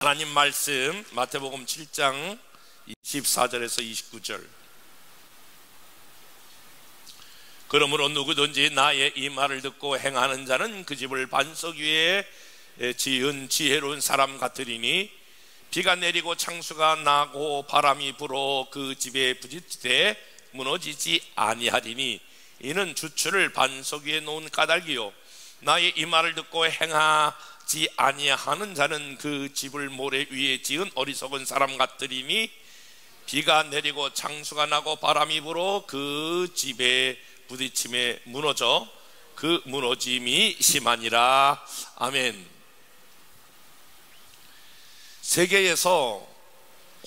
하나님 말씀 마태복음 7장 24절에서 29절. 그러므로 누구든지 나의 이 말을 듣고 행하는 자는 그 집을 반석 위에 지은 지혜로운 사람 같으리니 비가 내리고 창수가 나고 바람이 불어 그 집에 부딪히되 무너지지 아니하리니 이는 주추를 반석 위에 놓은 까닭이요 나의 이 말을 듣고 행하지 아니하는 자는 그 집을 모래 위에 지은 어리석은 사람 같으리니 비가 내리고 창수가 나고 바람이 불어 그 집에 부딪힘에 무너져 그 무너짐이 심하니라. 아멘. 세계에서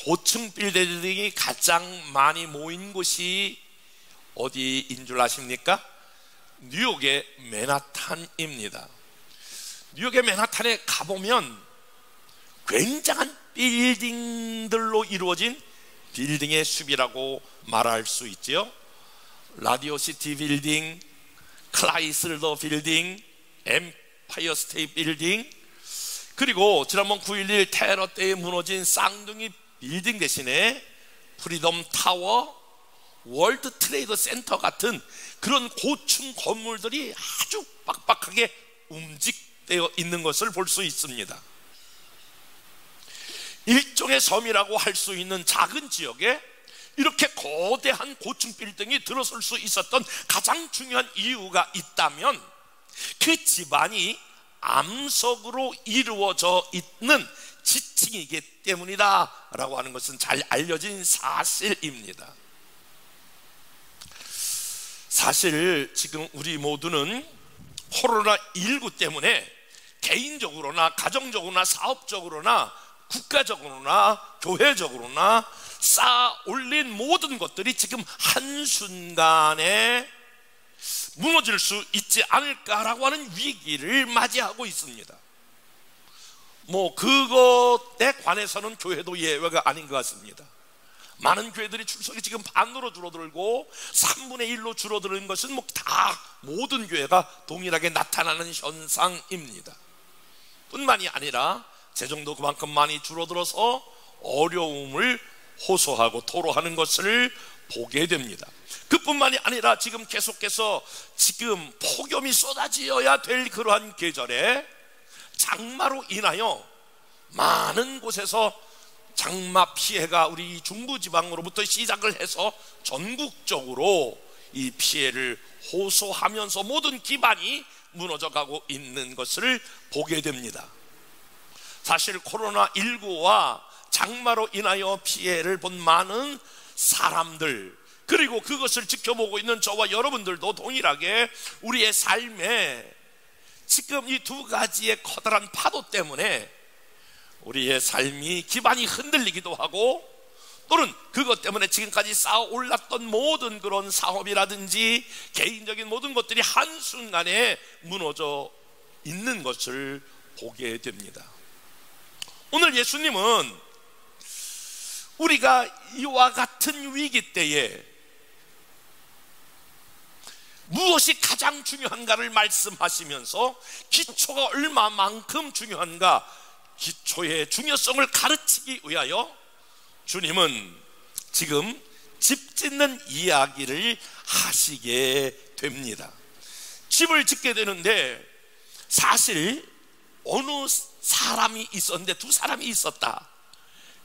고층 빌딩이 가장 많이 모인 곳이 어디인 줄 아십니까? 뉴욕의 맨하탄입니다. 뉴욕의 맨하탄에 가보면 굉장한 빌딩들로 이루어진 빌딩의 숲이라고 말할 수 있지요. 라디오시티 빌딩, 클라이슬러 빌딩, 엠파이어 스테이트 빌딩, 그리고 지난번 9.11 테러 때에 무너진 쌍둥이 빌딩 대신에 프리덤 타워, 월드 트레이더 센터 같은 그런 고층 건물들이 아주 빡빡하게 움직되어 있는 것을 볼 수 있습니다. 일종의 섬이라고 할 수 있는 작은 지역에 이렇게 거대한 고층 빌딩이 들어설 수 있었던 가장 중요한 이유가 있다면 그 집안이 암석으로 이루어져 있는 지층이기 때문이다 라고 하는 것은 잘 알려진 사실입니다. 사실 지금 우리 모두는 코로나19 때문에 개인적으로나 가정적으로나 사업적으로나 국가적으로나 교회적으로나 쌓아 올린 모든 것들이 지금 한순간에 무너질 수 있지 않을까라고 하는 위기를 맞이하고 있습니다. 그것에 관해서는 교회도 예외가 아닌 것 같습니다. 많은 교회들이 출석이 지금 반으로 줄어들고 3분의 1로 줄어드는 것은 다 모든 교회가 동일하게 나타나는 현상입니다. 뿐만이 아니라 재정도 그만큼 많이 줄어들어서 어려움을 호소하고 토로하는 것을 보게 됩니다. 그뿐만이 아니라 지금 계속해서 지금 폭염이 쏟아지어야 될 그러한 계절에 장마로 인하여 많은 곳에서 장마 피해가 우리 중부지방으로부터 시작을 해서 전국적으로 이 피해를 호소하면서 모든 기반이 무너져가고 있는 것을 보게 됩니다. 사실 코로나19와 장마로 인하여 피해를 본 많은 사람들, 그리고 그것을 지켜보고 있는 저와 여러분들도 동일하게 우리의 삶에 지금 이 두 가지의 커다란 파도 때문에 우리의 삶이 기반이 흔들리기도 하고, 또는 그것 때문에 지금까지 쌓아 올랐던 모든 그런 사업이라든지 개인적인 모든 것들이 한순간에 무너져 있는 것을 보게 됩니다. 오늘 예수님은 우리가 이와 같은 위기 때에 무엇이 가장 중요한가를 말씀하시면서 기초가 얼마만큼 중요한가, 기초의 중요성을 가르치기 위하여 주님은 지금 집 짓는 이야기를 하시게 됩니다. 집을 짓게 되는데 사실 어느 사람이 있었는데 두 사람이 있었다.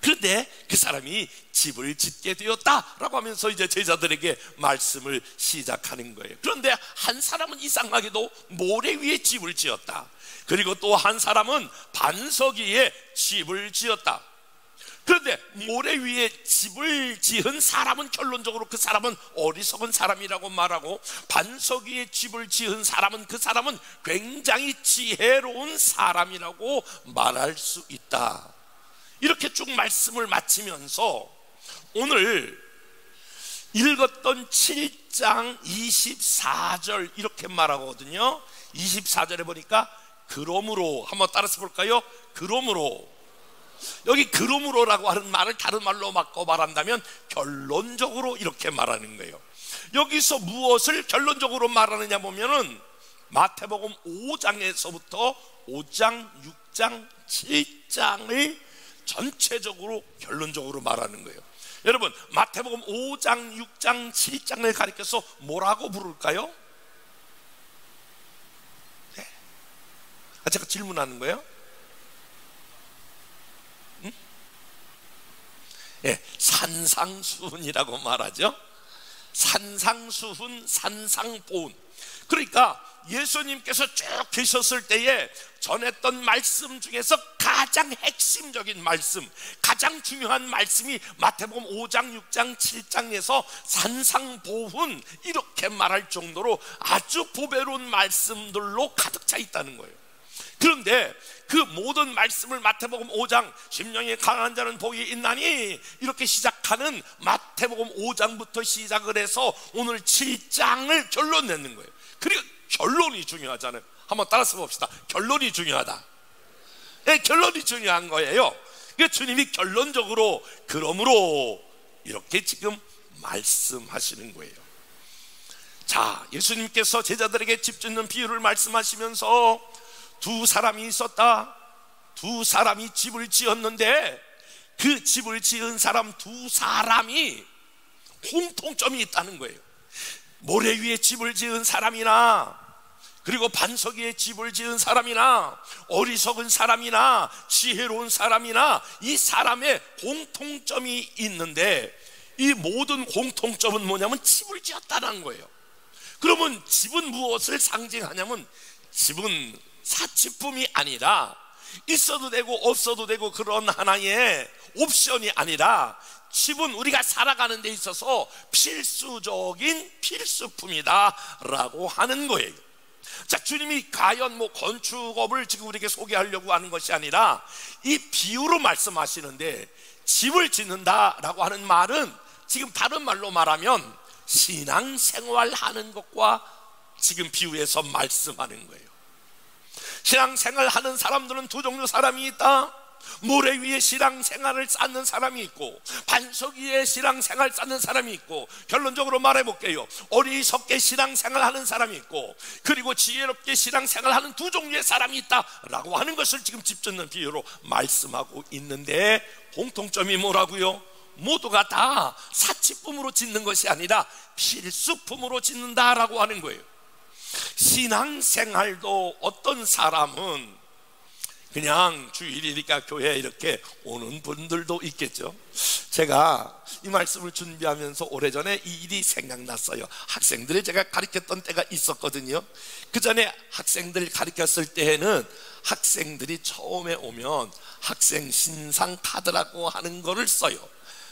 그런데 그 사람이 집을 짓게 되었다라고 하면서 이제 제자들에게 말씀을 시작하는 거예요. 그런데 한 사람은 이상하게도 모래 위에 집을 지었다. 그리고 또 한 사람은 반석 위에 집을 지었다. 그런데 모래 위에 집을 지은 사람은 결론적으로 그 사람은 어리석은 사람이라고 말하고, 반석 위에 집을 지은 사람은 그 사람은 굉장히 지혜로운 사람이라고 말할 수 있다. 이렇게 쭉 말씀을 마치면서 오늘 읽었던 7장 24절 이렇게 말하거든요. 24절에 보니까 그러므로, 한번 따라서 볼까요? 그러므로. 여기 그러므로라고 하는 말을 다른 말로 바꿔 말한다면 결론적으로 이렇게 말하는 거예요. 여기서 무엇을 결론적으로 말하느냐 보면은 마태복음 5장에서부터 5장, 6장, 7장을 전체적으로 결론적으로 말하는 거예요. 여러분, 마태복음 5장, 6장, 7장을 가리켜서 뭐라고 부를까요? 네. 제가 질문하는 거예요. 네, 산상수훈이라고 말하죠. 산상수훈, 산상보훈. 그러니까 예수님께서 쭉 계셨을 때에 전했던 말씀 중에서 가장 핵심적인 말씀, 가장 중요한 말씀이 마태복음 5장, 6장, 7장에서 산상보훈 이렇게 말할 정도로 아주 보배로운 말씀들로 가득 차 있다는 거예요. 그런데 그 모든 말씀을 마태복음 5장 심령이 강한 자는 복이 있나니 이렇게 시작하는 마태복음 5장부터 시작을 해서 오늘 7장을 결론 내는 거예요. 그리고 결론이 중요하잖아요. 한번 따라서 봅시다. 결론이 중요하다. 네, 결론이 중요한 거예요. 그러니까 주님이 결론적으로 그러므로 이렇게 지금 말씀하시는 거예요. 자, 예수님께서 제자들에게 집 짓는 비유를 말씀하시면서 두 사람이 있었다. 두 사람이 집을 지었는데 그 집을 지은 사람 두 사람이 공통점이 있다는 거예요. 모래 위에 집을 지은 사람이나 그리고 반석 위에 집을 지은 사람이나 어리석은 사람이나 지혜로운 사람이나 이 사람의 공통점이 있는데 이 모든 공통점은 뭐냐면 집을 지었다는 거예요. 그러면 집은 무엇을 상징하냐면 집은 사치품이 아니라 있어도 되고 없어도 되고 그런 하나의 옵션이 아니라 집은 우리가 살아가는 데 있어서 필수적인 필수품이다 라고 하는 거예요. 자, 주님이 과연 건축업을 지금 우리에게 소개하려고 하는 것이 아니라 이 비유로 말씀하시는데 집을 짓는다 라고 하는 말은 지금 다른 말로 말하면 신앙생활 하는 것과 지금 비유에서 말씀하는 거예요. 신앙생활 하는 사람들은 두 종류 사람이 있다. 모래 위에 신앙생활을 쌓는 사람이 있고 반석 위에 신앙생활 쌓는 사람이 있고, 결론적으로 말해볼게요. 어리석게 신앙생활 하는 사람이 있고 그리고 지혜롭게 신앙생활 하는 두 종류의 사람이 있다라고 하는 것을 지금 집 짓는 비유로 말씀하고 있는데 공통점이 뭐라고요? 모두가 다 사치품으로 짓는 것이 아니라 필수품으로 짓는다라고 하는 거예요. 신앙생활도 어떤 사람은 그냥 주일이니까 교회에 이렇게 오는 분들도 있겠죠. 제가 이 말씀을 준비하면서 오래전에 이 일이 생각났어요. 학생들을 제가 가르쳤던 때가 있었거든요. 그 전에 학생들 가르쳤을 때에는 학생들이 처음에 오면 학생 신상 카드라고 하는 거를 써요.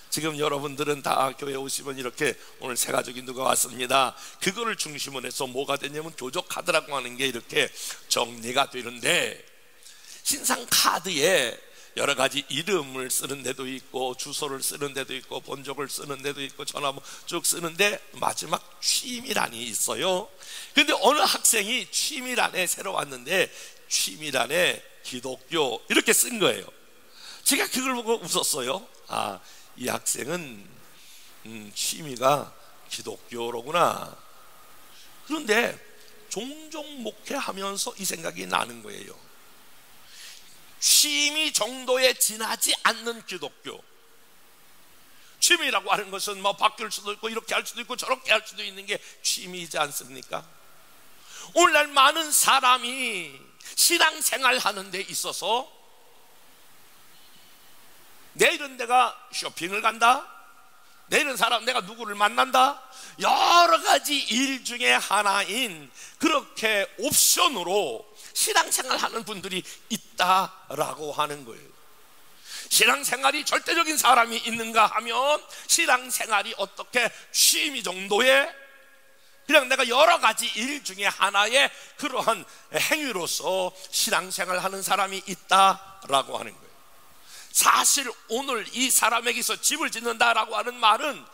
지금 여러분들은 다 교회 오시면 이렇게 오늘 새 가족이 누가 왔습니다. 그거를 중심으로 해서 뭐가 되냐면 교족 카드라고 하는 게 이렇게 정리가 되는데, 신상 카드에 여러 가지 이름을 쓰는 데도 있고 주소를 쓰는 데도 있고 본적을 쓰는 데도 있고 전화번호 쭉 쓰는데 마지막 취미란이 있어요. 근데 어느 학생이 취미란에 새로 왔는데 취미란에 기독교 이렇게 쓴 거예요. 제가 그걸 보고 웃었어요. 아, 이 학생은 취미가 기독교로구나. 그런데 종종 목회하면서 이 생각이 나는 거예요. 취미 정도에 지나지 않는 기독교. 취미라고 하는 것은 바뀔 수도 있고 이렇게 할 수도 있고 저렇게 할 수도 있는 게 취미이지 않습니까? 오늘날 많은 사람이 신앙생활 하는 데 있어서 내일은 내가 쇼핑을 간다, 내일은 내가 누구를 만난다, 여러 가지 일 중에 하나인 그렇게 옵션으로 신앙생활 하는 분들이 있다라고 하는 거예요. 신앙생활이 절대적인 사람이 있는가 하면 신앙생활이 어떻게 취미 정도의 그냥 내가 여러 가지 일 중에 하나의 그러한 행위로서 신앙생활 하는 사람이 있다라고 하는 거예요. 사실 오늘 이 사람에게서 집을 짓는다라고 하는 말은,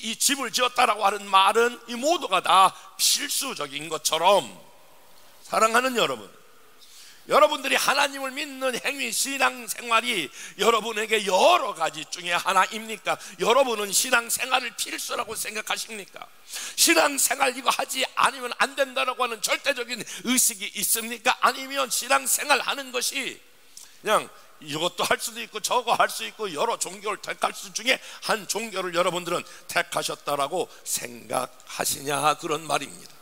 이 집을 지었다라고 하는 말은 이 모두가 다 필수적인 것처럼, 사랑하는 여러분, 여러분들이 하나님을 믿는 행위 신앙생활이 여러분에게 여러 가지 중에 하나입니까? 여러분은 신앙생활을 필수라고 생각하십니까? 신앙생활 이거 하지 않으면 안 된다라고 하는 절대적인 의식이 있습니까? 아니면 신앙생활 하는 것이 그냥 이것도 할 수도 있고 저거 할 수 있고 여러 종교를 택할 수 중에 한 종교를 여러분들은 택하셨다라고 생각하시냐, 그런 말입니다.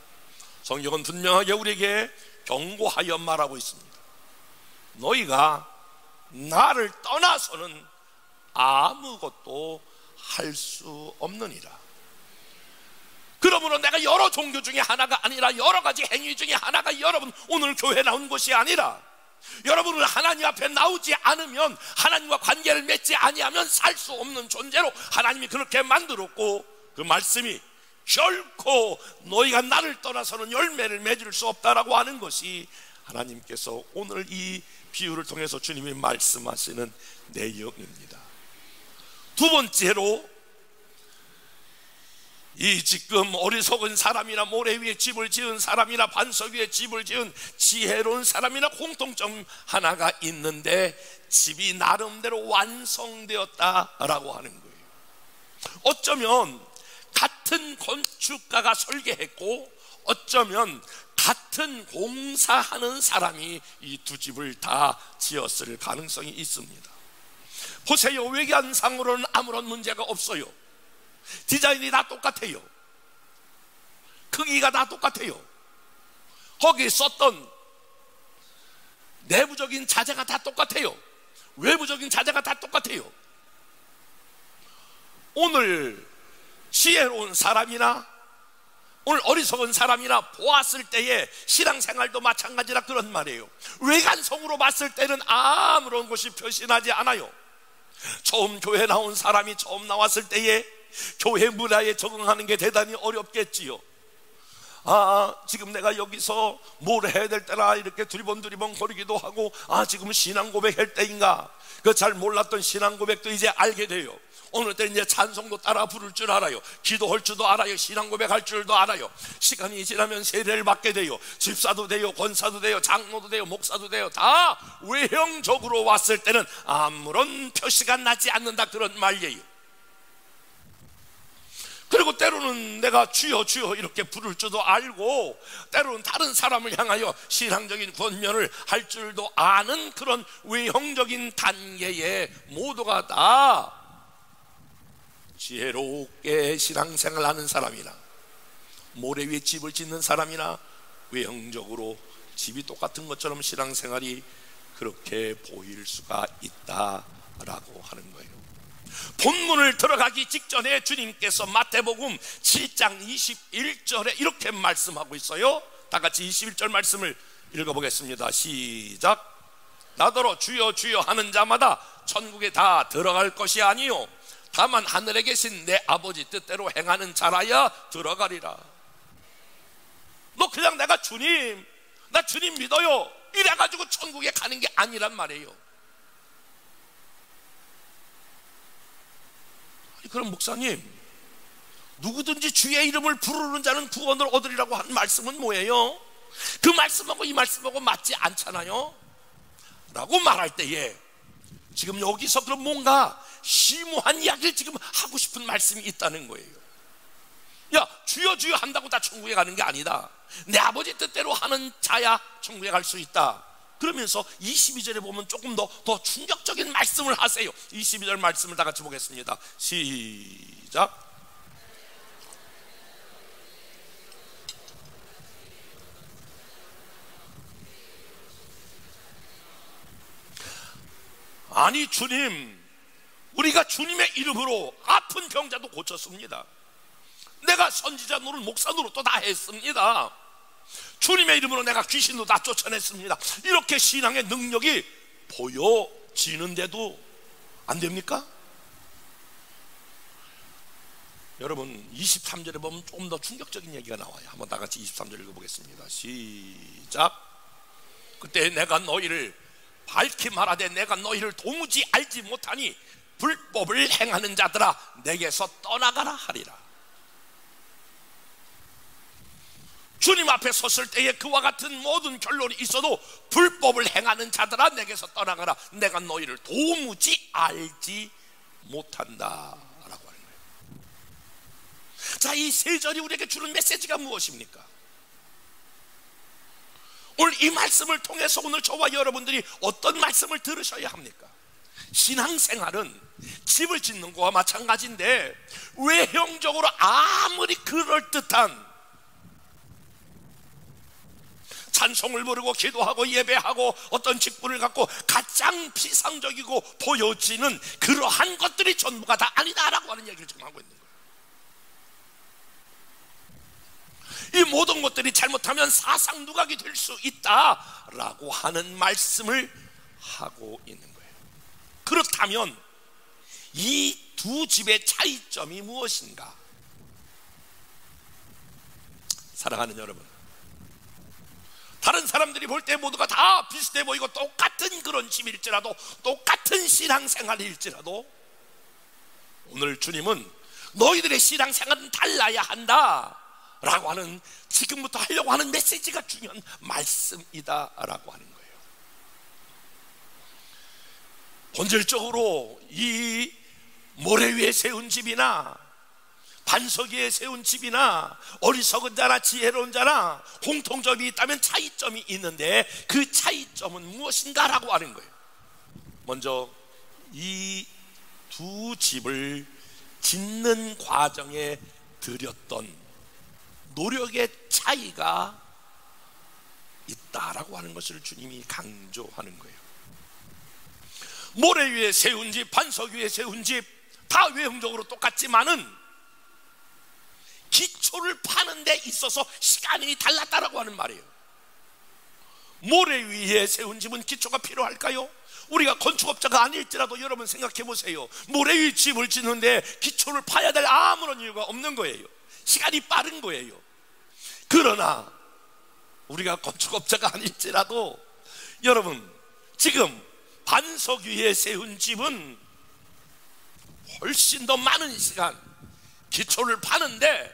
성경은 분명하게 우리에게 경고하여 말하고 있습니다. 너희가 나를 떠나서는 아무것도 할 수 없느니라. 그러므로 내가 여러 종교 중에 하나가 아니라 여러 가지 행위 중에 하나가 여러분 오늘 교회 나온 것이 아니라, 여러분은 하나님 앞에 나오지 않으면, 하나님과 관계를 맺지 아니하면 살 수 없는 존재로 하나님이 그렇게 만들었고, 그 말씀이 결코 너희가 나를 떠나서는 열매를 맺을 수 없다라고 하는 것이 하나님께서 오늘 이 비유를 통해서 주님이 말씀하시는 내용입니다. 두 번째로, 이 지금 어리석은 사람이나 모래 위에 집을 지은 사람이나 반석 위에 집을 지은 지혜로운 사람이나 공통점 하나가 있는데, 집이 나름대로 완성되었다라고 하는 거예요. 어쩌면 같은 건축가가 설계했고, 어쩌면 같은 공사하는 사람이 이 두 집을 다 지었을 가능성이 있습니다. 보세요. 외관상으로는 아무런 문제가 없어요. 디자인이 다 똑같아요. 크기가 다 똑같아요. 거기에 썼던 내부적인 자재가 다 똑같아요. 외부적인 자재가 다 똑같아요. 오늘 지혜로운 사람이나 오늘 어리석은 사람이나 보았을 때의 신앙생활도 마찬가지라 그런 말이에요. 외관성으로 봤을 때는 아무런 것이 표시나지 않아요. 처음 교회 나온 사람이 처음 나왔을 때에 교회 문화에 적응하는 게 대단히 어렵겠지요. 지금 내가 여기서 뭘 해야 될 때라 이렇게 두리번 거리기도 하고, 지금 신앙 고백할 때인가, 그 잘 몰랐던 신앙 고백도 이제 알게 돼요. 오늘 때 이제 찬송도 따라 부를 줄 알아요. 기도할 줄도 알아요. 신앙 고백할 줄도 알아요. 시간이 지나면 세례를 받게 돼요. 집사도 돼요. 권사도 돼요. 장로도 돼요. 목사도 돼요. 다 외형적으로 왔을 때는 아무런 표시가 나지 않는다, 그런 말이에요. 그리고 때로는 내가 주여 주여 이렇게 부를 줄도 알고, 때로는 다른 사람을 향하여 신앙적인 권면을 할 줄도 아는 그런 외형적인 단계의 모두가 다 지혜롭게 신앙생활하는 사람이나 모래 위에 집을 짓는 사람이나 외형적으로 집이 똑같은 것처럼 신앙생활이 그렇게 보일 수가 있다라고 하는 거예요. 본문을 들어가기 직전에 주님께서 마태복음 7장 21절에 이렇게 말씀하고 있어요. 다 같이 21절 말씀을 읽어보겠습니다. 시작. 나더러 주여 주여 하는 자마다 천국에 다 들어갈 것이 아니요 다만 하늘에 계신 내 아버지 뜻대로 행하는 자라야 들어가리라. 너 그냥 내가 주님, 나 주님 믿어요 이래가지고 천국에 가는 게 아니란 말이에요. 그럼 목사님, 누구든지 주의 이름을 부르는 자는 구원을 얻으리라고 한 말씀은 뭐예요? 그 말씀하고 이 말씀하고 맞지 않잖아요 라고 말할 때에, 지금 여기서 그럼 뭔가 심오한 이야기를 지금 하고 싶은 말씀이 있다는 거예요. 야, 주여 주여 한다고 다 천국에 가는 게 아니다. 내 아버지 뜻대로 하는 자야 천국에 갈 수 있다. 그러면서 22절에 보면 조금 더 충격적인 말씀을 하세요. 22절 말씀을 다 같이 보겠습니다. 시작. 아니 주님, 우리가 주님의 이름으로 아픈 병자도 고쳤습니다. 내가 선지자 노릇 목사 노릇도 다 했습니다. 주님의 이름으로 내가 귀신도 다 쫓아냈습니다. 이렇게 신앙의 능력이 보여지는데도 안 됩니까? 여러분 23절에 보면 조금 더 충격적인 얘기가 나와요. 한번 다 같이 23절 읽어보겠습니다. 시작. 그때 내가 너희를 밝히 말하되 내가 너희를 도무지 알지 못하니 불법을 행하는 자들아 내게서 떠나가라 하리라. 주님 앞에 섰을 때에 그와 같은 모든 결론이 있어도 불법을 행하는 자들아 내게서 떠나가라. 내가 너희를 도무지 알지 못한다 라고 하는 거예요. 자, 이 세 절이 우리에게 주는 메시지가 무엇입니까? 오늘 이 말씀을 통해서 오늘 저와 여러분들이 어떤 말씀을 들으셔야 합니까? 신앙생활은 집을 짓는 거와 마찬가지인데, 외형적으로 아무리 그럴듯한 찬송을 부르고 기도하고 예배하고 어떤 직분을 갖고 가장 비상적이고 보여지는 그러한 것들이 전부가 다 아니다라고 하는 얘기를 지금 하고 있는 거예요. 이 모든 것들이 잘못하면 사상 누각이 될 수 있다라고 하는 말씀을 하고 있는 거예요. 그렇다면 이 두 집의 차이점이 무엇인가? 사랑하는 여러분, 다른 사람들이 볼 때 모두가 다 비슷해 보이고 똑같은 그런 집일지라도, 똑같은 신앙생활일지라도, 오늘 주님은 너희들의 신앙생활은 달라야 한다 라고 하는, 지금부터 하려고 하는 메시지가 중요한 말씀이다라고 하는 거예요. 본질적으로 이 모래 위에 세운 집이나 반석 위에 세운 집이나 어리석은 자나 지혜로운 자나 공통점이 있다면 차이점이 있는데, 그 차이점은 무엇인가라고 하는 거예요. 먼저 이 두 집을 짓는 과정에 들였던 노력의 차이가 있다라고 하는 것을 주님이 강조하는 거예요. 모래 위에 세운 집, 반석 위에 세운 집 다 외형적으로 똑같지만은 기초를 파는 데 있어서 시간이 달랐다라고 하는 말이에요. 모래 위에 세운 집은 기초가 필요할까요? 우리가 건축업자가 아닐지라도 여러분 생각해 보세요. 모래 위에 집을 짓는데 기초를 파야 될 아무런 이유가 없는 거예요. 시간이 빠른 거예요. 그러나 우리가 건축업자가 아닐지라도 여러분, 지금 반석 위에 세운 집은 훨씬 더 많은 시간, 기초를 파는데,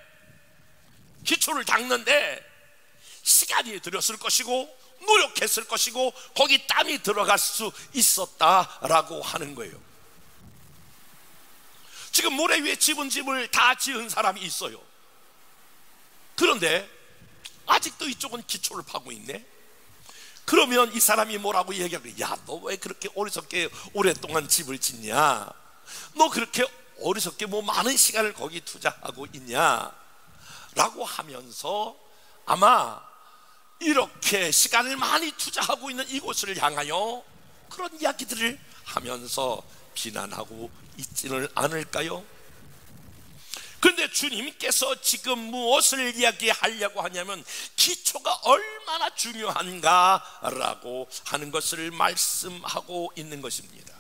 기초를 닦는데 시간이 들였을 것이고 노력했을 것이고 거기 땀이 들어갈 수 있었다라고 하는 거예요. 지금 모래 위에 집을 다 지은 사람이 있어요. 그런데 아직도 이쪽은 기초를 파고 있네. 그러면 이 사람이 뭐라고 얘기하고, 야, 너 왜 그렇게 어리석게 오랫동안 집을 짓냐? 너 그렇게 어리석게 뭐 많은 시간을 거기 투자하고 있냐? 라고 하면서 아마 이렇게 시간을 많이 투자하고 있는 이곳을 향하여 그런 이야기들을 하면서 비난하고 있지는 않을까요? 그런데 주님께서 지금 무엇을 이야기하려고 하냐면 기초가 얼마나 중요한가라고 하는 것을 말씀하고 있는 것입니다.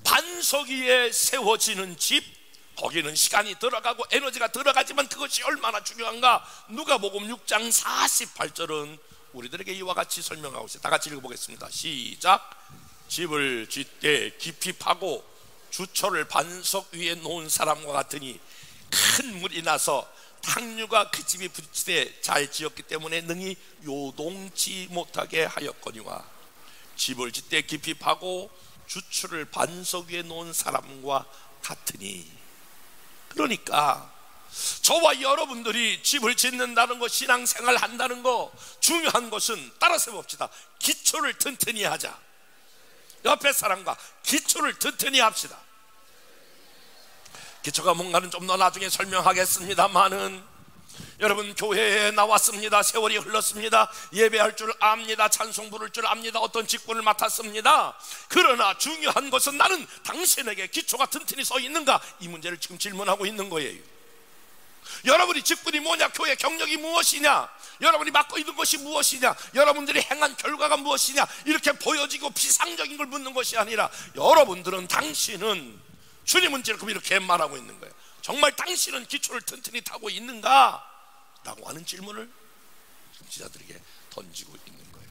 반석 위에 세워지는 집, 거기는 시간이 들어가고 에너지가 들어가지만 그것이 얼마나 중요한가? 누가복음 6장 48절은 우리들에게 이와 같이 설명하고 있어요. 다 같이 읽어보겠습니다. 시작. 집을 짓되 깊이 파고 주초를 반석 위에 놓은 사람과 같으니 큰 물이 나서 탕류가 그 집이 부딪히되 잘 지었기 때문에 능히 요동치 못하게 하였거니와, 집을 짓되 깊이 파고 주초를 반석 위에 놓은 사람과 같으니. 그러니까 저와 여러분들이 집을 짓는다는 것, 신앙생활 한다는 것, 중요한 것은 따라서 봅시다. 기초를 튼튼히 하자. 옆에 사람과 기초를 튼튼히 합시다. 기초가 뭔가는 좀 더 나중에 설명하겠습니다만은, 여러분 교회에 나왔습니다. 세월이 흘렀습니다. 예배할 줄 압니다. 찬송 부를 줄 압니다. 어떤 직분을 맡았습니다. 그러나 중요한 것은 나는 당신에게 기초가 튼튼히 서 있는가? 이 문제를 지금 질문하고 있는 거예요. 여러분이 직분이 뭐냐? 교회 경력이 무엇이냐? 여러분이 맡고 있는 것이 무엇이냐? 여러분들이 행한 결과가 무엇이냐? 이렇게 보여지고 비상적인 걸 묻는 것이 아니라, 여러분들은, 당신은, 주님은 지금 이렇게 말하고 있는 거예요. 정말 당신은 기초를 튼튼히 타고 있는가? 라고 하는 질문을 지자들에게 던지고 있는 거예요.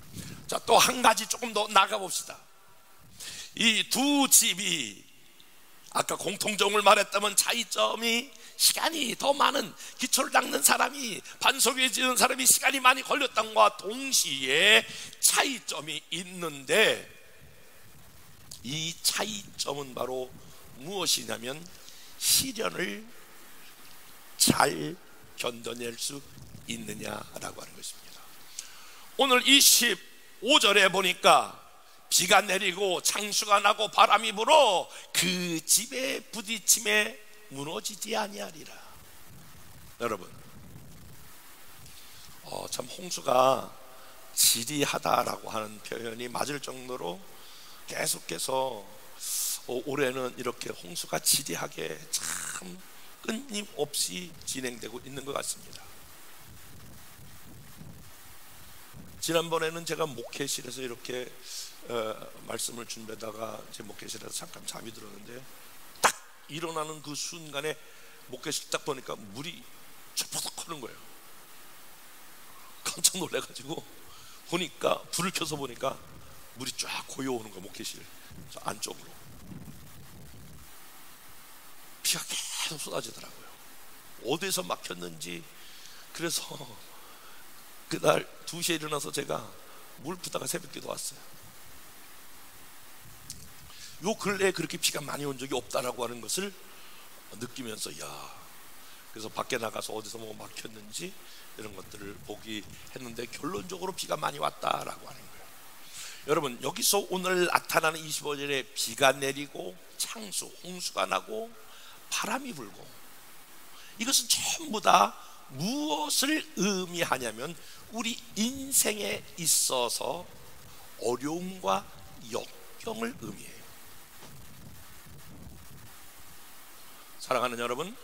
자, 또 한 가지 조금 더 나가봅시다. 이 두 집이 아까 공통점을 말했다면 차이점이, 시간이 더 많은, 기초를 닦는 사람이, 반석 위에 지은 사람이 시간이 많이 걸렸던 것과 동시에 차이점이 있는데, 이 차이점은 바로 무엇이냐면 시련을 잘 견뎌낼 수 있느냐라고 하는 것입니다. 오늘 25절에 보니까 비가 내리고 창수가 나고 바람이 불어 그 집에 부딪힘에 무너지지 아니하리라. 여러분, 참 홍수가 지리하다라고 하는 표현이 맞을 정도로 계속해서 올해는 이렇게 홍수가 지리하게 참 끊임없이 진행되고 있는 것 같습니다. 지난번에는 제가 목회실에서 이렇게 말씀을 준비하다가 제 목회실에서 잠깐 잠이 들었는데, 딱 일어나는 그 순간에 목회실 딱 보니까 물이 쩍쩍 하는 거예요. 깜짝 놀래가지고 보니까, 불을 켜서 보니까 물이 쫙 고여오는 거예요. 목회실 저 안쪽으로 비가 계속 쏟아지더라고요. 어디서 막혔는지. 그래서 그날 2시에 일어나서 제가 물 붓다가 새벽기도 왔어요. 요 근래에 그렇게 비가 많이 온 적이 없다라고 하는 것을 느끼면서, 그래서 밖에 나가서 어디서 뭐 막혔는지 이런 것들을 보기 했는데, 결론적으로 비가 많이 왔다라고 하는 거예요. 여러분, 여기서 오늘 나타나는 25절에 비가 내리고 창수, 홍수가 나고 바람이 불고, 이것은 전부 다 무엇을 의미하냐면 우리 인생에 있어서 어려움과 역경을 의미해요. 사랑하는 여러분,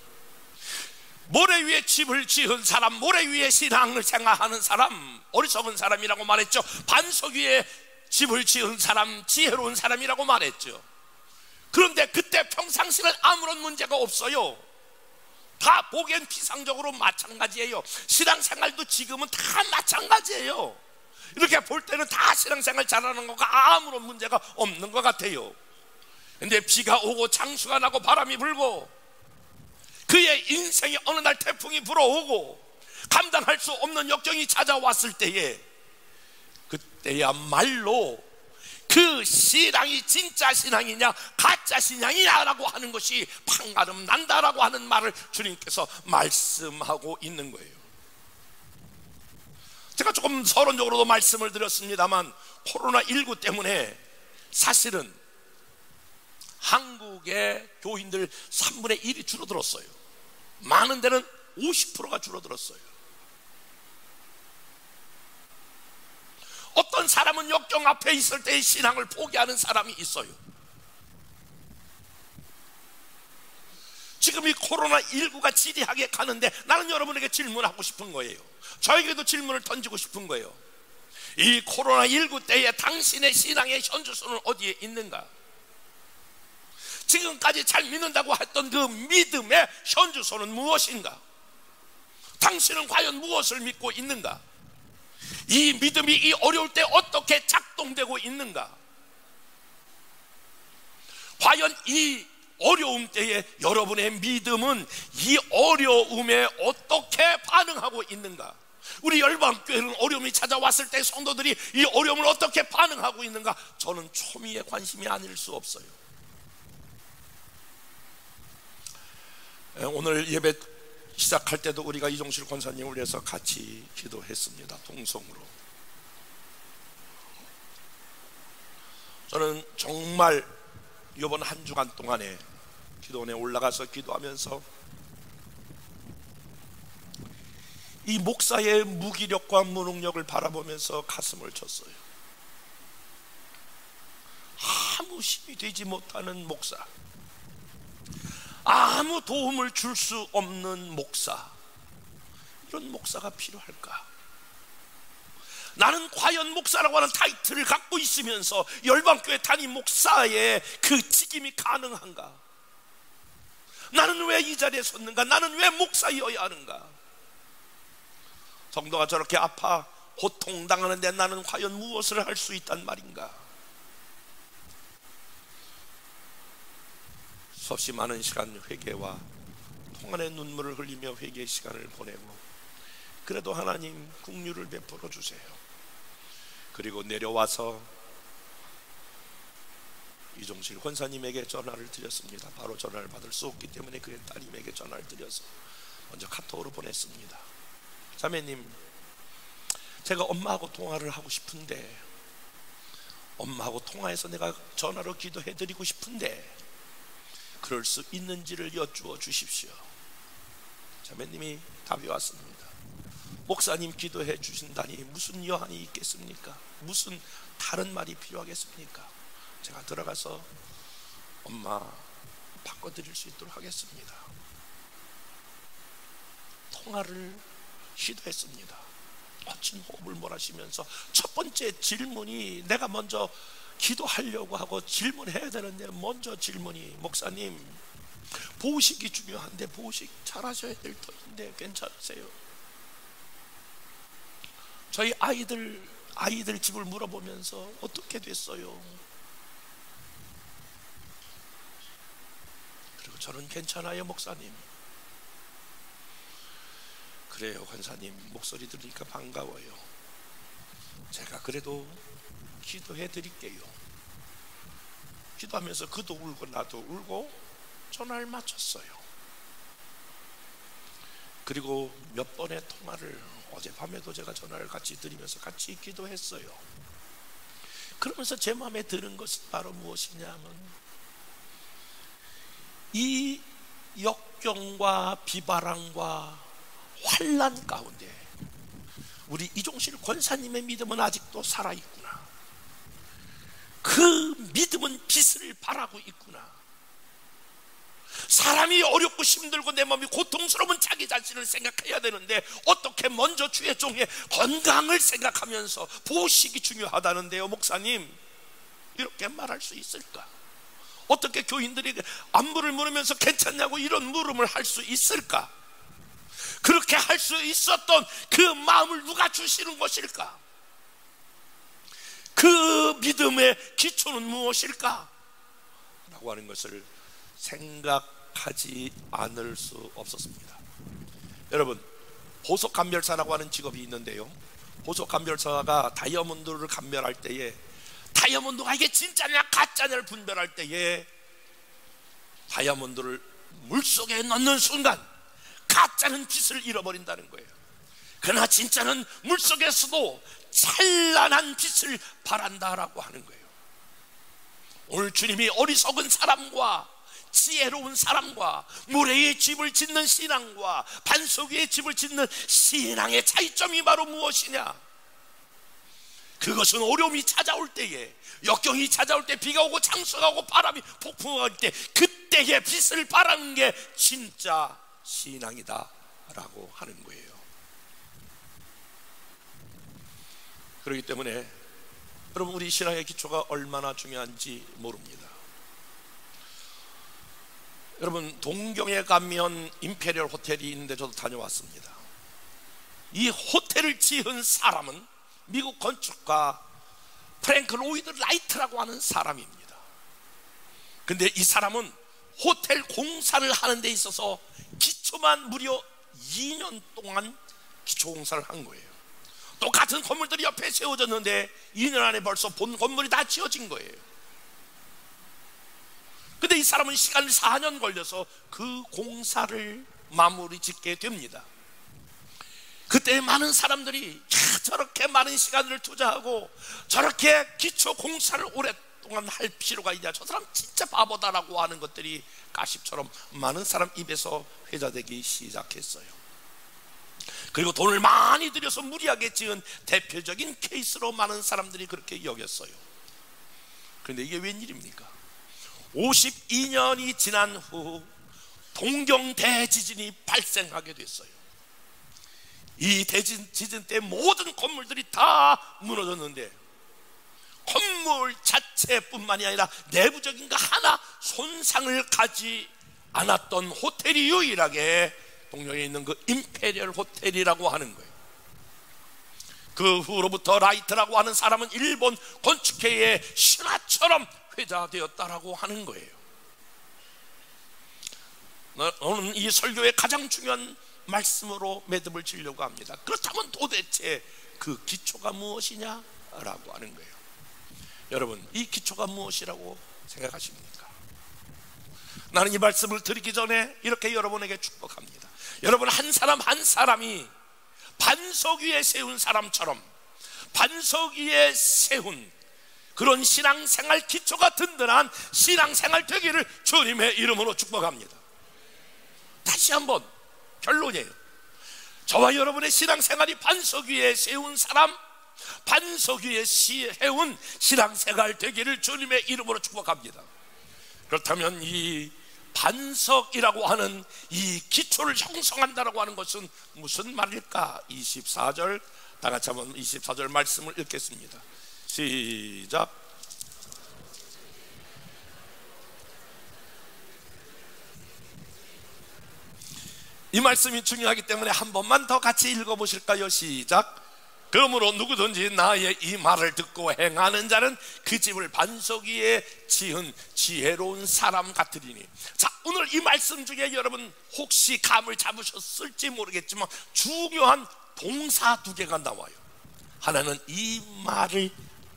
모래 위에 집을 지은 사람, 모래 위에 신앙을 생활하는 사람, 어리석은 사람이라고 말했죠. 반석 위에 집을 지은 사람, 지혜로운 사람이라고 말했죠. 그런데 그때 평상시는 아무런 문제가 없어요. 다 보기엔 피상적으로 마찬가지예요. 신앙생활도 지금은 다 마찬가지예요. 이렇게 볼 때는 다 신앙생활 잘하는 거가 아무런 문제가 없는 것 같아요. 근데 비가 오고 창수가 나고 바람이 불고 그의 인생에 어느 날 태풍이 불어오고 감당할 수 없는 역경이 찾아왔을 때에, 그때야말로 그 신앙이 진짜 신앙이냐 가짜 신앙이냐라고 하는 것이 판가름 난다라고 하는 말을 주님께서 말씀하고 있는 거예요. 제가 조금 서론적으로도 말씀을 드렸습니다만, 코로나19 때문에 사실은 한국의 교인들 3분의 1이 줄어들었어요. 많은 데는 50%가 줄어들었어요. 어떤 사람은 역경 앞에 있을 때의 신앙을 포기하는 사람이 있어요. 지금 이 코로나19가 지리하게 가는데 나는 여러분에게 질문하고 싶은 거예요. 저에게도 질문을 던지고 싶은 거예요. 이 코로나19 때에 당신의 신앙의 현주소는 어디에 있는가? 지금까지 잘 믿는다고 했던 그 믿음의 현주소는 무엇인가? 당신은 과연 무엇을 믿고 있는가? 이 믿음이 이 어려울 때 어떻게 작동되고 있는가? 과연 이 어려움 때에 여러분의 믿음은 이 어려움에 어떻게 반응하고 있는가? 우리 열방교회는 어려움이 찾아왔을 때 성도들이 이 어려움을 어떻게 반응하고 있는가? 저는 초미의 관심이 아닐 수 없어요. 오늘 예배 시작할 때도 우리가 이종실 권사님을 위해서 같이 기도했습니다. 동성으로. 저는 정말 이번 한 주간 동안에 기도원에 올라가서 기도하면서 이 목사의 무기력과 무능력을 바라보면서 가슴을 쳤어요. 아무 힘이 되지 못하는 목사, 아무 도움을 줄 수 없는 목사, 이런 목사가 필요할까? 나는 과연 목사라고 하는 타이틀을 갖고 있으면서 열방교회 담임 목사의 그 직임이 가능한가? 나는 왜 이 자리에 섰는가? 나는 왜 목사여야 하는가? 성도가 저렇게 아파 고통당하는데 나는 과연 무엇을 할 수 있단 말인가? 수없이 많은 시간 회개와 통안의 눈물을 흘리며 회개의 시간을 보내고, 그래도 하나님 긍휼을 베풀어 주세요. 그리고 내려와서 이종실 권사님에게 전화를 드렸습니다. 바로 전화를 받을 수 없기 때문에 그의 따님에게 전화를 드려서 먼저 카톡으로 보냈습니다. 자매님, 제가 엄마하고 통화를 하고 싶은데, 엄마하고 통화해서 내가 전화로 기도해드리고 싶은데 그럴 수 있는지를 여쭈어 주십시오. 자매님이 답이 왔습니다. 목사님 기도해 주신다니 무슨 여한이 있겠습니까? 무슨 다른 말이 필요하겠습니까? 제가 들어가서 엄마 바꿔드릴 수 있도록 하겠습니다. 통화를 시도했습니다. 멋진 호흡을 몰아쉬면서 첫 번째 질문이, 내가 먼저 기도하려고 하고 질문해야 되는데 먼저 질문이, 목사님 보식이 중요한데 보식 잘하셔야 될 터인데 괜찮으세요? 저희 아이들 집을 물어보면서 어떻게 됐어요? 그리고 저는 괜찮아요 목사님. 그래요 권사님, 목소리 들으니까 반가워요. 제가 그래도 기도해 드릴게요. 기도하면서 그도 울고 나도 울고 전화를 마쳤어요. 그리고 몇 번의 통화를, 어젯밤에도 제가 전화를 같이 드리면서 같이 기도했어요. 그러면서 제 마음에 드는 것은 바로 무엇이냐면, 이 역경과 비바람과 환난 가운데 우리 이종실 권사님의 믿음은 아직도 살아있구나. 그 믿음은 빛을 발하고 있구나. 사람이 어렵고 힘들고 내 마음이 고통스러운 자기 자신을 생각해야 되는데 어떻게 먼저 주의 종의 건강을 생각하면서 보식이 중요하다는데요 목사님, 이렇게 말할 수 있을까? 어떻게 교인들이 안부를 물으면서 괜찮냐고 이런 물음을 할 수 있을까? 그렇게 할 수 있었던 그 마음을 누가 주시는 것일까? 그 믿음의 기초는 무엇일까? 라고 하는 것을 생각하지 않을 수 없었습니다. 여러분, 보석감별사라고 하는 직업이 있는데요, 보석감별사가 다이아몬드를 감별할 때에 다이아몬드가 이게 진짜냐 가짜냐를 분별할 때에 다이아몬드를 물속에 넣는 순간 가짜는 빛을 잃어버린다는 거예요. 그러나 진짜는 물속에서도 찬란한 빛을 발한다라고 하는 거예요. 오늘 주님이 어리석은 사람과 지혜로운 사람과 모래의 집을 짓는 신앙과 반석 위에 집을 짓는 신앙의 차이점이 바로 무엇이냐? 그것은 어려움이 찾아올 때에, 역경이 찾아올 때, 비가 오고 창수가 오고 바람이 폭풍할 때 그때의 빛을 발하는 게 진짜 신앙이다 라고 하는 거예요. 그렇기 때문에 여러분, 우리 신앙의 기초가 얼마나 중요한지 모릅니다. 여러분, 동경에 가면 임페리얼 호텔이 있는데 저도 다녀왔습니다. 이 호텔을 지은 사람은 미국 건축가 프랭크 로이드 라이트라고 하는 사람입니다. 근데 이 사람은 호텔 공사를 하는 데 있어서 기초만 무려 2년 동안 기초 공사를 한 거예요. 똑같은 건물들이 옆에 세워졌는데 2년 안에 벌써 본 건물이 다 지어진 거예요. 근데 이 사람은 시간을 4년 걸려서 그 공사를 마무리 짓게 됩니다. 그때 많은 사람들이 저렇게 많은 시간을 투자하고 저렇게 기초 공사를 오랫동안 할 필요가 있냐, 저 사람 진짜 바보다라고 하는 것들이 가십처럼 많은 사람 입에서 회자되기 시작했어요. 그리고 돈을 많이 들여서 무리하게 지은 대표적인 케이스로 많은 사람들이 그렇게 여겼어요. 그런데 이게 웬일입니까? 52년이 지난 후 동경 대지진이 발생하게 됐어요. 이 대지진 때 모든 건물들이 다 무너졌는데 건물 자체뿐만이 아니라 내부적인 거 하나 손상을 가지 않았던 호텔이 유일하게 동경에 있는 그 임페리얼 호텔이라고 하는 거예요. 그 후로부터 라이트라고 하는 사람은 일본 건축계의 신화처럼 회자되었다라고 하는 거예요. 오늘 이 설교의 가장 중요한 말씀으로 매듭을 지려고 합니다. 그렇다면 도대체 그 기초가 무엇이냐라고 하는 거예요. 여러분, 이 기초가 무엇이라고 생각하십니까? 나는 이 말씀을 드리기 전에 이렇게 여러분에게 축복합니다. 여러분, 한 사람 한 사람이 반석 위에 세운 사람처럼 반석 위에 세운 그런 신앙생활 기초가 든든한 신앙생활 되기를 주님의 이름으로 축복합니다. 다시 한번 결론이에요. 저와 여러분의 신앙생활이 반석 위에 세운 사람, 반석 위에 세운 신앙생활 되기를 주님의 이름으로 축복합니다. 그렇다면 이 반석이라고 하는 이 기초를 형성한다라고 하는 것은 무슨 말일까? 24절, 다 같이 한번 24절 말씀을 읽겠습니다. 시작. 이 말씀이 중요하기 때문에 한 번만 더 같이 읽어보실까요? 시작. 그러므로 누구든지 나의 이 말을 듣고 행하는 자는 그 집을 반석 위에 지은 지혜로운 사람 같으리니. 자, 오늘 이 말씀 중에 여러분 혹시 감을 잡으셨을지 모르겠지만 중요한 동사 두 개가 나와요. 하나는 이 말을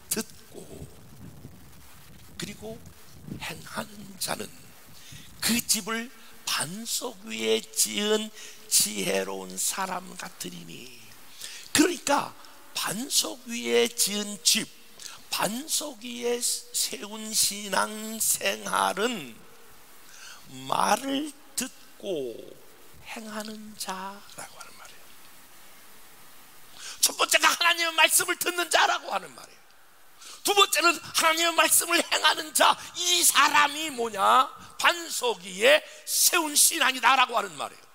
듣고, 그리고 행하는 자는 그 집을 반석 위에 지은 지혜로운 사람 같으리니. 그러니까 반석 위에 지은 집, 반석 위에 세운 신앙생활은 말을 듣고 행하는 자라고 하는 말이에요. 첫 번째가 하나님의 말씀을 듣는 자라고 하는 말이에요. 두 번째는 하나님의 말씀을 행하는 자, 이 사람이 뭐냐? 반석 위에 세운 신앙이다라고 하는 말이에요.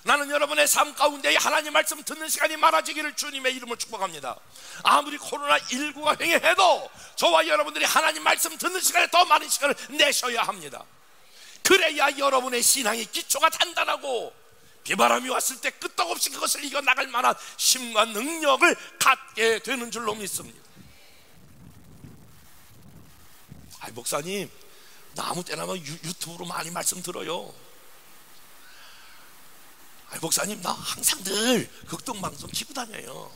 나는 여러분의 삶 가운데 하나님 말씀 듣는 시간이 많아지기를 주님의 이름을 축복합니다. 아무리 코로나19가 횡행해도 저와 여러분들이 하나님 말씀 듣는 시간에 더 많은 시간을 내셔야 합니다. 그래야 여러분의 신앙의 기초가 단단하고 비바람이 왔을 때 끄떡없이 그것을 이겨나갈 만한 힘과 능력을 갖게 되는 줄로 믿습니다. 아이, 목사님, 나 아무 때나 유튜브로 많이 말씀 들어요. 아이, 목사님, 나 항상 늘 극동방송 키고 다녀요.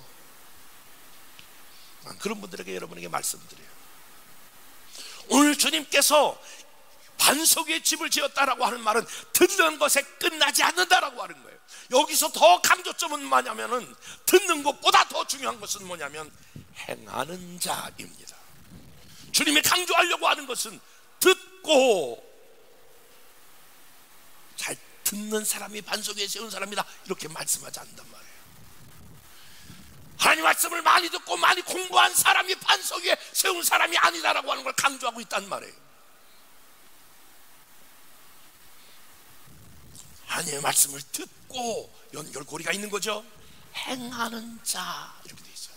그런 분들에게 여러분에게 말씀드려요. 오늘 주님께서 반석 위에 집을 지었다라고 하는 말은 듣는 것에 끝나지 않는다라고 하는 거예요. 여기서 더 강조점은 뭐냐면은, 듣는 것보다 더 중요한 것은 뭐냐면 행하는 자입니다. 주님이 강조하려고 하는 것은 듣고, 잘 듣는 사람이 반석 위에 세운 사람이다, 이렇게 말씀하지 않는단 말이에요. 하나님 말씀을 많이 듣고 많이 공부한 사람이 반석 위에 세운 사람이 아니다라고 하는 걸 강조하고 있단 말이에요. 하나님의 말씀을 듣고 연결고리가 있는 거죠. 행하는 자, 이렇게 돼 있어요.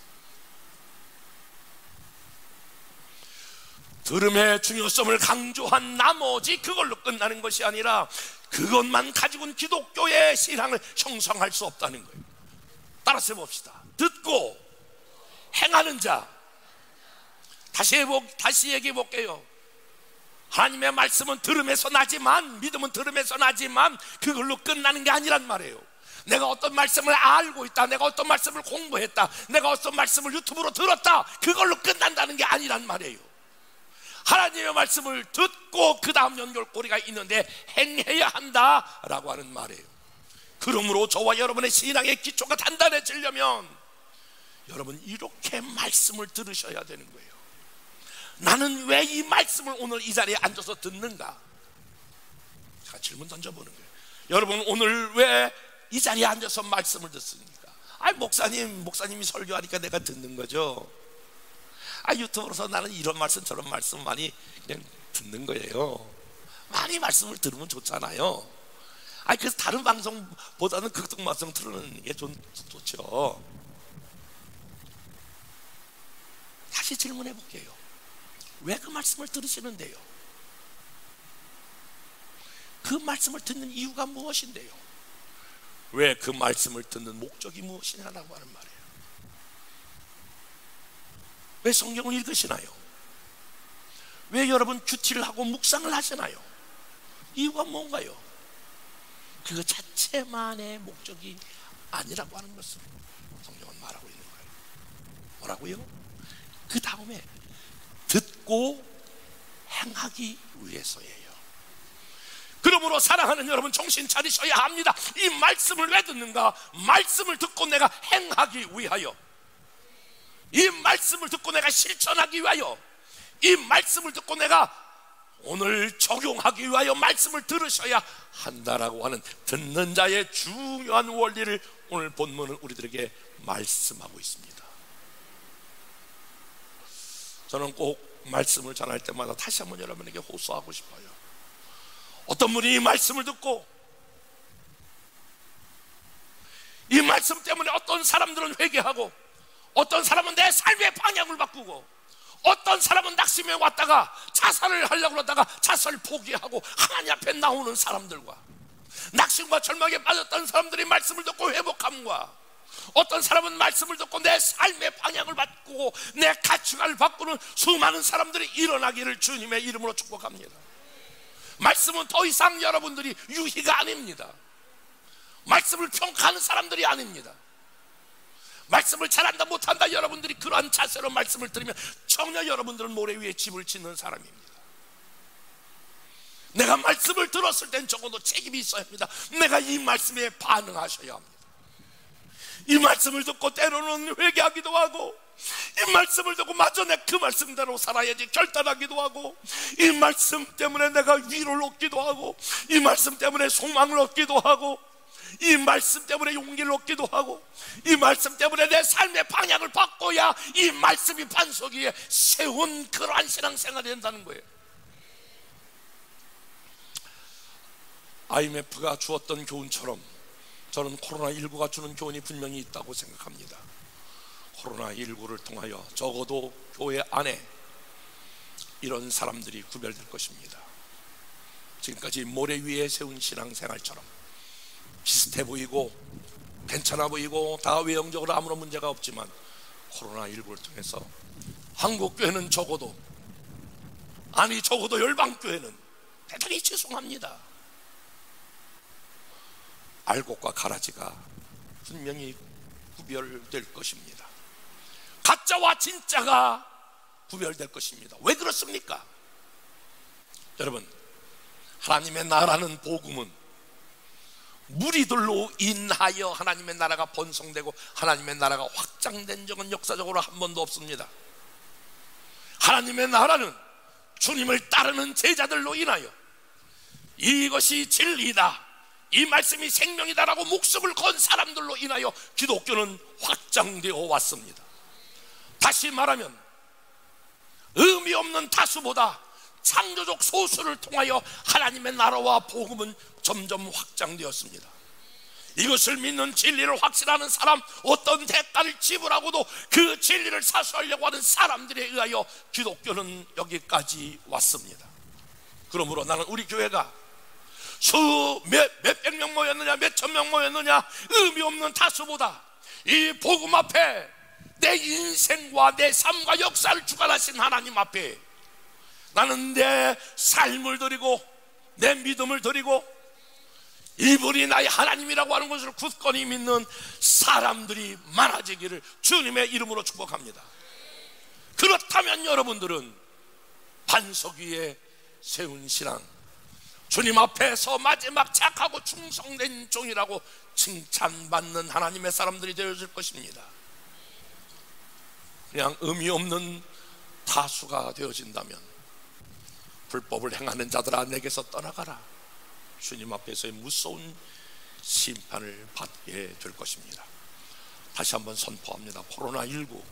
들음의 중요성을 강조한 나머지 그걸로 끝나는 것이 아니라 그것만 가지고는 기독교의 신앙을 형성할 수 없다는 거예요. 따라서 해봅시다. 듣고 행하는 자. 다시 얘기해 볼게요. 하나님의 말씀은 들음에서 나지만, 믿음은 들음에서 나지만 그걸로 끝나는 게 아니란 말이에요. 내가 어떤 말씀을 알고 있다, 내가 어떤 말씀을 공부했다, 내가 어떤 말씀을 유튜브로 들었다, 그걸로 끝난다는 게 아니란 말이에요. 하나님의 말씀을 듣고 그 다음 연결고리가 있는데 행해야 한다라고 하는 말이에요. 그러므로 저와 여러분의 신앙의 기초가 단단해지려면 여러분 이렇게 말씀을 들으셔야 되는 거예요. 나는 왜 이 말씀을 오늘 이 자리에 앉아서 듣는가? 제가 질문 던져보는 거예요. 여러분 오늘 왜 이 자리에 앉아서 말씀을 듣습니까? 아이, 목사님이 설교하니까 내가 듣는 거죠. 아, 유튜브로서 나는 이런 말씀 저런 말씀 많이 그냥 듣는 거예요. 많이 말씀을 들으면 좋잖아요. 아, 그래서 다른 방송보다는 극동방송 틀어놓는 게 좋죠. 다시 질문해 볼게요. 왜 그 말씀을 들으시는데요? 그 말씀을 듣는 이유가 무엇인데요? 왜 그 말씀을 듣는 목적이 무엇이냐라고 하는 말이에요. 왜 성경을 읽으시나요? 왜 여러분 규칙을 하고 묵상을 하시나요? 이유가 뭔가요? 그 자체만의 목적이 아니라고 하는 것을 성경은 말하고 있는 거예요. 뭐라고요? 그 다음에 듣고 행하기 위해서예요. 그러므로 사랑하는 여러분, 정신 차리셔야 합니다. 이 말씀을 왜 듣는가? 말씀을 듣고 내가 행하기 위하여. 이 말씀을 듣고 내가 실천하기 위하여, 이 말씀을 듣고 내가 오늘 적용하기 위하여 말씀을 들으셔야 한다라고 하는 듣는 자의 중요한 원리를 오늘 본문은 우리들에게 말씀하고 있습니다. 저는 꼭 말씀을 전할 때마다 다시 한번 여러분에게 호소하고 싶어요. 어떤 분이 이 말씀을 듣고 이 말씀 때문에 어떤 사람들은 회개하고, 어떤 사람은 내 삶의 방향을 바꾸고, 어떤 사람은 낙심해 왔다가 자살을 하려고 하다가 자살 포기하고 하나님 앞에 나오는 사람들과, 낙심과 절망에 빠졌던 사람들이 말씀을 듣고 회복함과, 어떤 사람은 말씀을 듣고 내 삶의 방향을 바꾸고 내 가치관을 바꾸는 수많은 사람들이 일어나기를 주님의 이름으로 축복합니다. 말씀은 더 이상 여러분들이 유희가 아닙니다. 말씀을 평가하는 사람들이 아닙니다. 말씀을 잘한다 못한다 여러분들이 그러한 자세로 말씀을 들으면 전혀 여러분들은 모래 위에 집을 짓는 사람입니다. 내가 말씀을 들었을 땐 적어도 책임이 있어야 합니다. 내가 이 말씀에 반응하셔야 합니다. 이 말씀을 듣고 때로는 회개하기도 하고, 이 말씀을 듣고 마저 내가 그 말씀대로 살아야지 결단하기도 하고, 이 말씀 때문에 내가 위로를 얻기도 하고, 이 말씀 때문에 소망을 얻기도 하고, 이 말씀 때문에 용기를 얻기도 하고, 이 말씀 때문에 내 삶의 방향을 바꿔야 이 말씀이 반석 위에 세운 그러한 신앙생활이 된다는 거예요. IMF가 주었던 교훈처럼 저는 코로나19가 주는 교훈이 분명히 있다고 생각합니다. 코로나19를 통하여 적어도 교회 안에 이런 사람들이 구별될 것입니다. 지금까지 모래 위에 세운 신앙생활처럼 비슷해 보이고 괜찮아 보이고 다 외형적으로 아무런 문제가 없지만, 코로나19를 통해서 한국교회는 적어도 열방교회는 대단히 죄송합니다. 알곡과 가라지가 분명히 구별될 것입니다. 가짜와 진짜가 구별될 것입니다. 왜 그렇습니까? 여러분, 하나님의 나라는 복음은 무리들로 인하여 하나님의 나라가 번성되고 하나님의 나라가 확장된 적은 역사적으로 한 번도 없습니다. 하나님의 나라는 주님을 따르는 제자들로 인하여 이것이 진리다, 이 말씀이 생명이다라고 목숨을 건 사람들로 인하여 기독교는 확장되어 왔습니다. 다시 말하면 의미 없는 다수보다 창조적 소수를 통하여 하나님의 나라와 복음은 점점 확장되었습니다. 이것을 믿는 진리를 확신하는 사람, 어떤 대가를 지불하고도 그 진리를 사수하려고 하는 사람들에 의하여 기독교는 여기까지 왔습니다. 그러므로 나는 우리 교회가 몇백 명 모였느냐 몇천 명 모였느냐 의미 없는 다수보다 이 복음 앞에 내 인생과 내 삶과 역사를 주관하신 하나님 앞에 나는 내 삶을 드리고 내 믿음을 드리고 이분이 나의 하나님이라고 하는 것을 굳건히 믿는 사람들이 많아지기를 주님의 이름으로 축복합니다. 그렇다면 여러분들은 반석 위에 세운 신앙, 주님 앞에서 마지막 착하고 충성된 종이라고 칭찬받는 하나님의 사람들이 되어질 것입니다. 그냥 의미 없는 다수가 되어진다면 불법을 행하는 자들아 내게서 떠나가라, 주님 앞에서의 무서운 심판을 받게 될 것입니다. 다시 한번 선포합니다. 코로나19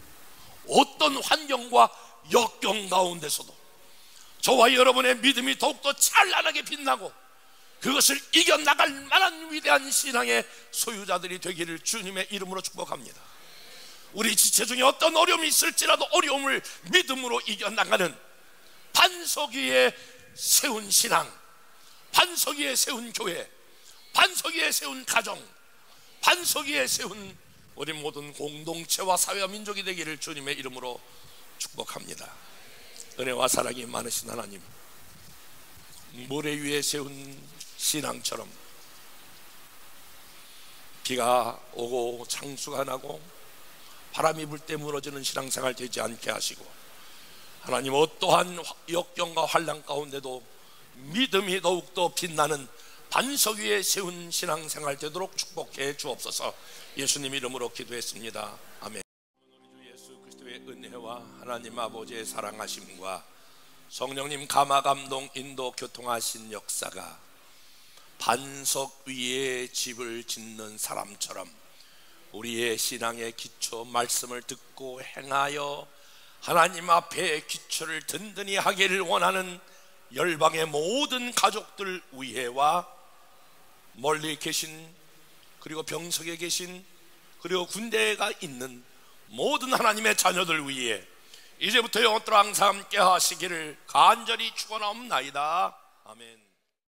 어떤 환경과 역경 가운데서도 저와 여러분의 믿음이 더욱더 찬란하게 빛나고 그것을 이겨나갈 만한 위대한 신앙의 소유자들이 되기를 주님의 이름으로 축복합니다. 우리 지체 중에 어떤 어려움이 있을지라도 어려움을 믿음으로 이겨나가는 반석 위에 세운 신앙, 반석 위에 세운 교회, 반석 위에 세운 가정, 반석 위에 세운 우리 모든 공동체와 사회와 민족이 되기를 주님의 이름으로 축복합니다. 은혜와 사랑이 많으신 하나님, 모래 위에 세운 신앙처럼 비가 오고 창수가 나고 바람이 불 때 무너지는 신앙생활 되지 않게 하시고, 하나님 어떠한 역경과 환난 가운데도 믿음이 더욱더 빛나는 반석 위에 세운 신앙생활 되도록 축복해 주옵소서. 예수님 이름으로 기도했습니다. 아멘. 우리 주 예수 그리스도의 은혜와 하나님 아버지의 사랑하심과 성령님 감화 감동 인도 교통하신 역사가 반석 위에 집을 짓는 사람처럼 우리의 신앙의 기초 말씀을 듣고 행하여 하나님 앞에 기초를 든든히 하기를 원하는 열방의 모든 가족들 위에와 멀리 계신 그리고 병석에 계신 그리고 군대가 있는 모든 하나님의 자녀들 위에 이제부터 영원토록 항상 함께 하시기를 간절히 축원하옵나이다. 아멘.